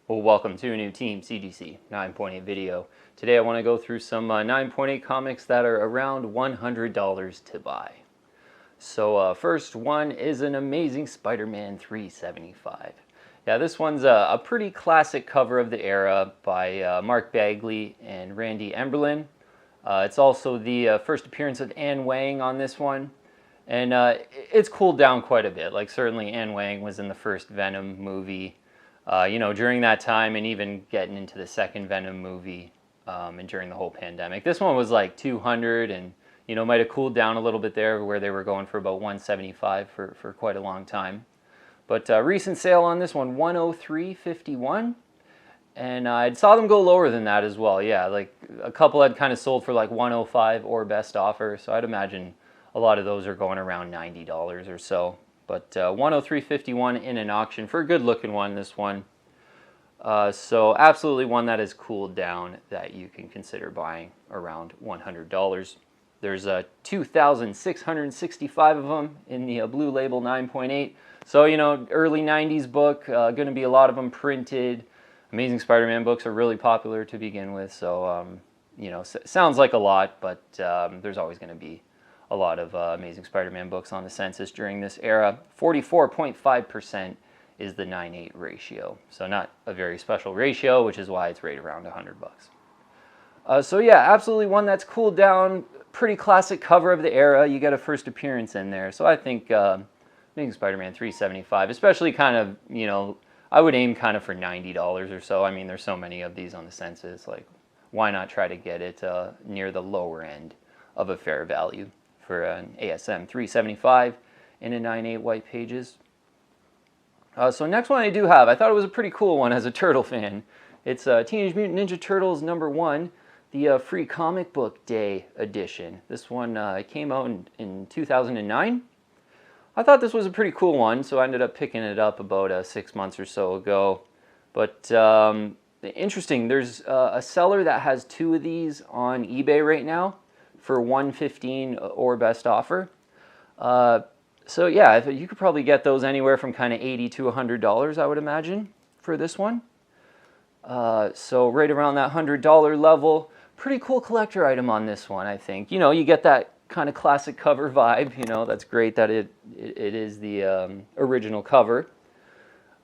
Well, welcome to a new Team CGC 9.8 video. Today I want to go through some 9.8 comics that are around $100 to buy. So first one is an Amazing Spider-Man 375. Yeah, this one's a pretty classic cover of the era by Mark Bagley and Randy Emberlin. It's also the first appearance of Anne Wang on this one. And it's cooled down quite a bit. Like, certainly Anne Wang was in the first Venom movie. During that time, and even getting into the second Venom movie, and during the whole pandemic. This one was like 200, and might have cooled down a little bit there, where they were going for about 175 for quite a long time. But recent sale on this one, 103.51, and I saw them go lower than that as well. Yeah, like a couple had kind of sold for like 105 or best offer, so I'd imagine a lot of those are going around $90 or so. But 103.51 in an auction for a good looking one, this one. So absolutely one that has cooled down that you can consider buying around $100. There's 2,665 of them in the Blue Label 9.8. So, early 90s book, going to be a lot of them printed. Amazing Spider-Man books are really popular to begin with. So, sounds like a lot, but there's always going to be a lot of Amazing Spider-Man books on the census during this era. 44.5% is the 9:8 ratio. So not a very special ratio, which is why it's right around $100. So yeah, absolutely one that's cooled down. Pretty classic cover of the era. You got a first appearance in there. So I think Amazing Spider-Man 375, especially kind of, I would aim kind of for $90 or so. I mean, there's so many of these on the census. Like, why not try to get it near the lower end of a fair value for an ASM 375 in a 9.8 white pages. So next one I do have, I thought it was a pretty cool one as a Turtle fan. It's Teenage Mutant Ninja Turtles #1, the Free Comic Book Day edition. This one came out in 2009. I thought this was a pretty cool one, so I ended up picking it up about 6 months or so ago. But interesting, there's a seller that has 2 of these on eBay right now for $115 or best offer. So yeah, you could probably get those anywhere from kind of $80 to $100, I would imagine, for this one. So right around that $100 level. Pretty cool collector item on this one, I think. You get that kind of classic cover vibe. That's great that it is the original cover.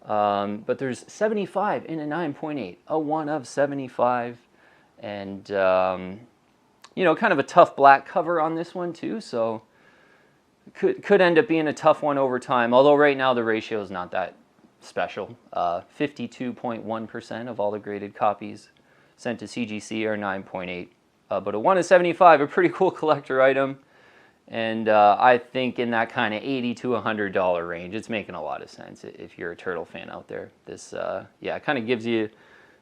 But there's 75 in a 9.8, a 1 of 75, and kind of a tough black cover on this one too, so could end up being a tough one over time, although right now the ratio is not that special. 52.1% of all the graded copies sent to CGC are 9.8, but a 1 of 75, a pretty cool collector item, and I think in that kind of $80 to $100 range, it's making a lot of sense if you're a Turtle fan out there. This, it kind of gives you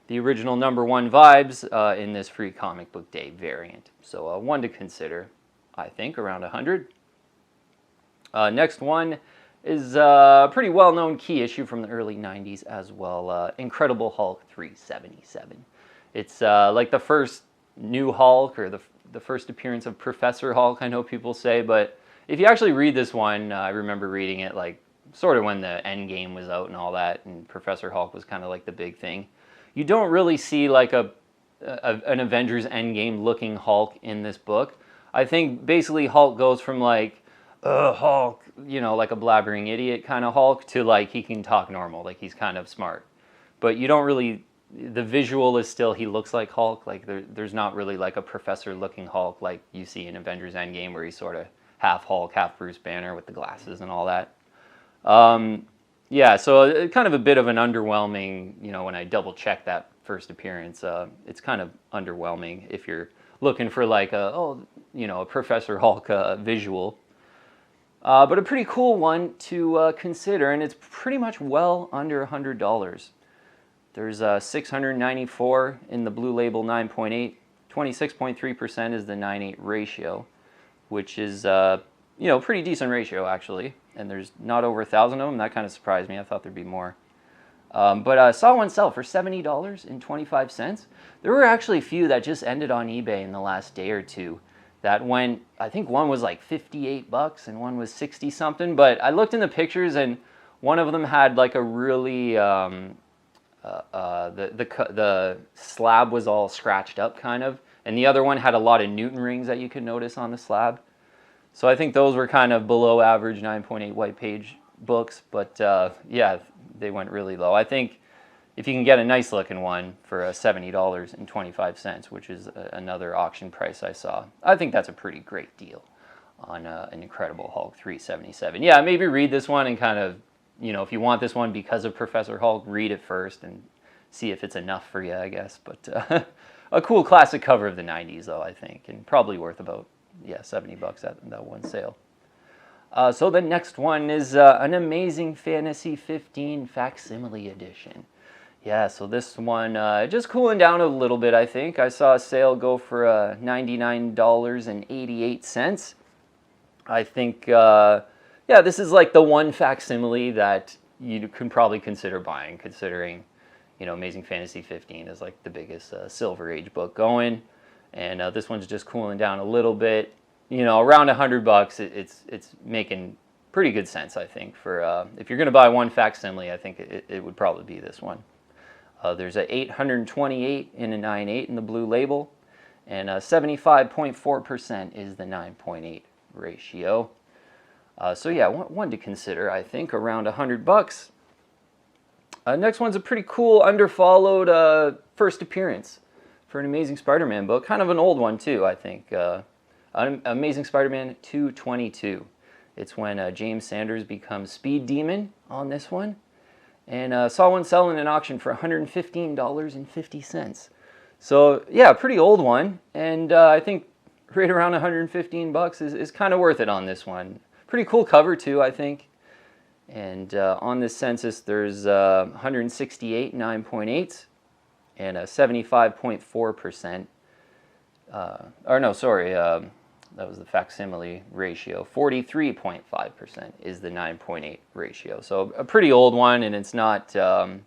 the original #1 vibes in this Free Comic Book Day variant. So one to consider, I think, around 100. Next one is a pretty well-known key issue from the early 90s as well, Incredible Hulk 377. It's like the first new Hulk, or the first appearance of Professor Hulk, I know people say, but if you actually read this one, I remember reading it like sort of when the Endgame was out and all that, and Professor Hulk was kind of like the big thing. You don't really see like an Avengers Endgame looking Hulk in this book. I think basically Hulk goes from like, Hulk, like a blabbering idiot kind of Hulk, to like he can talk normal, like he's kind of smart. But you don't really, the visual is still, he looks like Hulk. Like there's not really like a professor looking Hulk like you see in Avengers Endgame, where he's sort of half Hulk, half Bruce Banner with the glasses and all that. Yeah, so kind of a bit of an underwhelming, when I double check that first appearance, it's kind of underwhelming if you're looking for like a Professor Hulk visual. But a pretty cool one to consider, and it's pretty much well under $100. There's 694 in the Blue Label 9.8, 26.3% is the 9:8 ratio, which is pretty decent ratio actually. And there's not over 1,000 of them. That kind of surprised me. I thought there'd be more. But I saw one sell for $70.25. There were actually a few that just ended on eBay in the last day or two. That went, I think one was like $58 and one was 60 something. But I looked in the pictures and one of them had like a really The slab was all scratched up kind of, and the other one had a lot of Newton rings that you could notice on the slab. So I think those were kind of below average 9.8 white page books, but yeah, they went really low. I think if you can get a nice looking one for $70.25, which is another auction price I saw, I think that's a pretty great deal on an Incredible Hulk 377. Yeah, maybe read this one and kind of, you know, if you want this one because of Professor Hulk, read it first and see if it's enough for you, I guess. But a cool classic cover of the 90s, though, I think, and probably worth about, yeah, $70 at that one sale. So the next one is an Amazing Fantasy 15 Facsimile edition. Yeah, so this one just cooling down a little bit, I think. I saw a sale go for $99.88. I think, yeah, this is like the one facsimile that you can probably consider buying, considering, you know, Amazing Fantasy 15 is like the biggest Silver Age book going. And this one's just cooling down a little bit. You know, around $100, it's making pretty good sense, I think. For if you're going to buy one facsimile, I think it would probably be this one. There's a 828 in a 9.8 in the blue label, and 75.4% is the 9.8 ratio. So yeah, one to consider, I think, around $100. Next one's a pretty cool underfollowed first appearance for an Amazing Spider-Man book. Kind of an old one too, I think. Amazing Spider-Man 222. It's when James Sanders becomes Speed Demon on this one. And saw one sell in an auction for $115.50. So yeah, pretty old one. And I think right around $115 is kind of worth it on this one. Pretty cool cover too, I think. And on this census, there's 168 9.8 and a 75.4%. Or no, sorry, that was the facsimile ratio. 43.5% is the 9.8 ratio. So a pretty old one, and it's not, you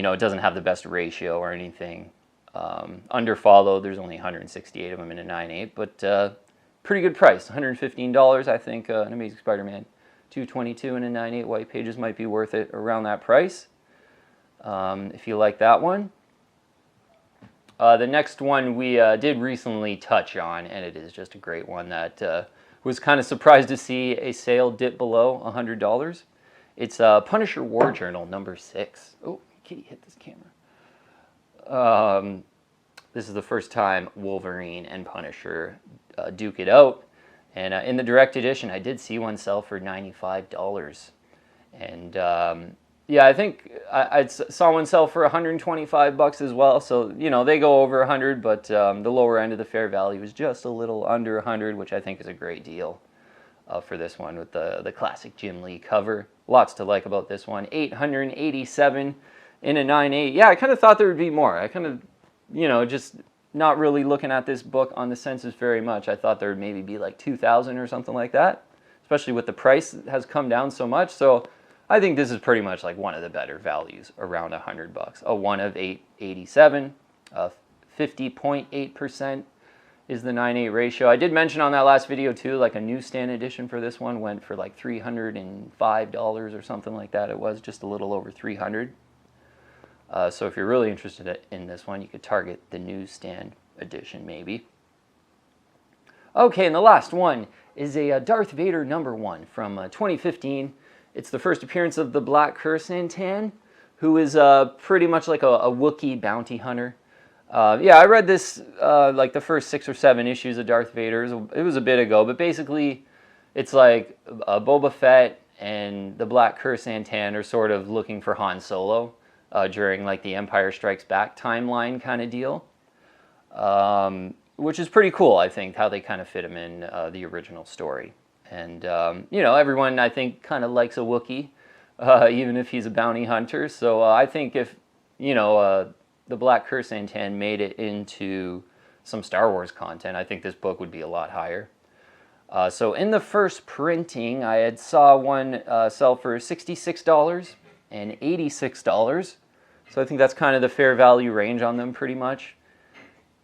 know, it doesn't have the best ratio or anything. Underfollowed, there's only 168 of them in a 9.8, but pretty good price. $115, I think, an Amazing Spider-Man 222 in a 9.8 white pages might be worth it around that price, if you like that one. The next one we did recently touch on, and it is just a great one that was kind of surprised to see a sale dip below $100. It's Punisher War Journal number 6. Oh, kitty hit this camera. This is the first time Wolverine and Punisher duke it out. And in the direct edition, I did see one sell for $95. And yeah, I think I saw one sell for $125 as well. So, you know, they go over 100, but the lower end of the fair value is just a little under 100, which I think is a great deal for this one with the classic Jim Lee cover. Lots to like about this one. 887 in a 9.8. Yeah, I kind of thought there would be more. I kind of, you know, just not really looking at this book on the census very much. I thought there would maybe be like 2,000 or something like that, especially with the price has come down so much. So I think this is pretty much like one of the better values, around $100. A 1 of 887, 50.8% is the 9.8 ratio. I did mention on that last video too, like a newsstand edition for this one went for like $305 or something like that. It was just a little over 300. So if you're really interested in this one, you could target the newsstand edition maybe. Okay, and the last one is a Darth Vader #1 from 2015. It's the first appearance of the Black Krrsantan, who is pretty much like a Wookiee bounty hunter. Yeah, I read this like the first 6 or 7 issues of Darth Vader. It was a bit ago, but basically it's like Boba Fett and the Black Krrsantan are sort of looking for Han Solo during like the Empire Strikes Back timeline kind of deal. Which is pretty cool, I think, how they kind of fit him in the original story. And, you know, everyone, I think, kind of likes a Wookiee, even if he's a bounty hunter. So I think if, you know, the Black Krrsantan made it into some Star Wars content, I think this book would be a lot higher. So in the first printing, I had saw one sell for $66 and $86. So I think that's kind of the fair value range on them pretty much.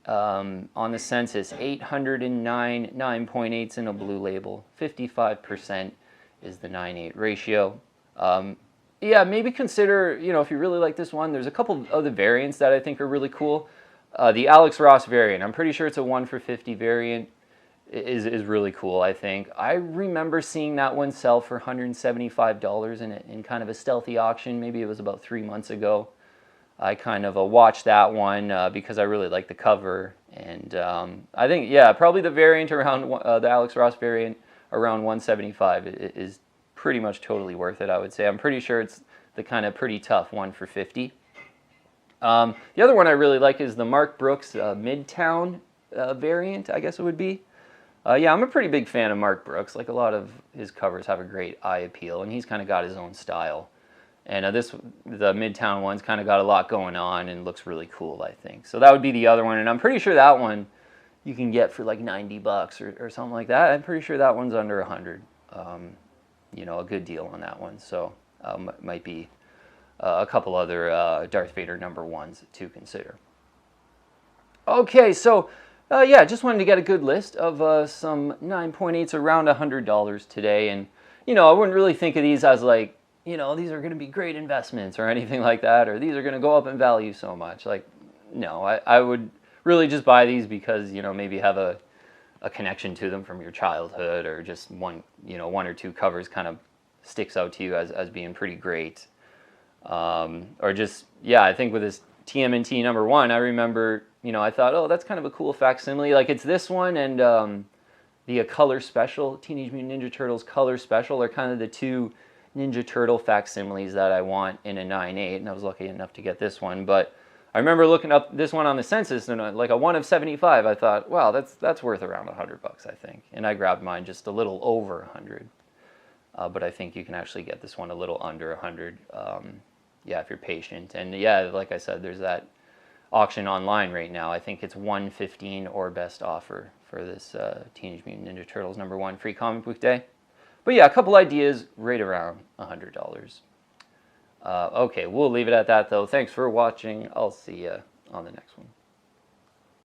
On the census, 809 9.8s in a blue label, 55% is the 9.8 ratio. Yeah, maybe consider, if you really like this one, there's a couple of other variants that I think are really cool. The Alex Ross variant, I'm pretty sure it's a 1 for 50 variant, is really cool, I think. I remember seeing that one sell for $175 in kind of a stealthy auction. Maybe it was about 3 months ago. I kind of watched that one because I really like the cover. And I think, yeah, probably the variant around, the Alex Ross variant around 175 is pretty much totally worth it, I would say. I'm pretty sure it's the kind of pretty tough 1 for 50. The other one I really like is the Mark Brooks Midtown variant, I guess it would be. Yeah, I'm a pretty big fan of Mark Brooks. Like, a lot of his covers have a great eye appeal, and he's kind of got his own style. And the Midtown one's kind of got a lot going on and looks really cool, I think. So that would be the other one, and I'm pretty sure that one you can get for like $90 or something like that. I'm pretty sure that one's under 100. A good deal on that one. So might be a couple other Darth Vader #1s to consider. Okay, so yeah, just wanted to get a good list of some 9.8s around $100 today. And, I wouldn't really think of these as like, these are going to be great investments or anything like that, or these are going to go up in value so much. Like, no, I would really just buy these because, maybe have a connection to them from your childhood, or just one or two covers kind of sticks out to you as being pretty great. Or just, yeah, I think with this TMNT #1, I remember, I thought, oh, that's kind of a cool facsimile. Like, it's this one and the Color Special, Teenage Mutant Ninja Turtles Color Special, are kind of the two Ninja Turtle facsimiles that I want in a 9.8, and I was lucky enough to get this one. But I remember looking up this one on the census, and like a 1 of 75, I thought, wow, that's worth around $100, I think. And I grabbed mine just a little over 100. But I think you can actually get this one a little under 100, yeah, if you're patient. And yeah, like I said, there's that auction online right now. I think it's $115 or best offer for this Teenage Mutant Ninja Turtles #1 free comic book day. But yeah, a couple ideas right around $100. Okay, we'll leave it at that though. Thanks for watching. I'll see you on the next one.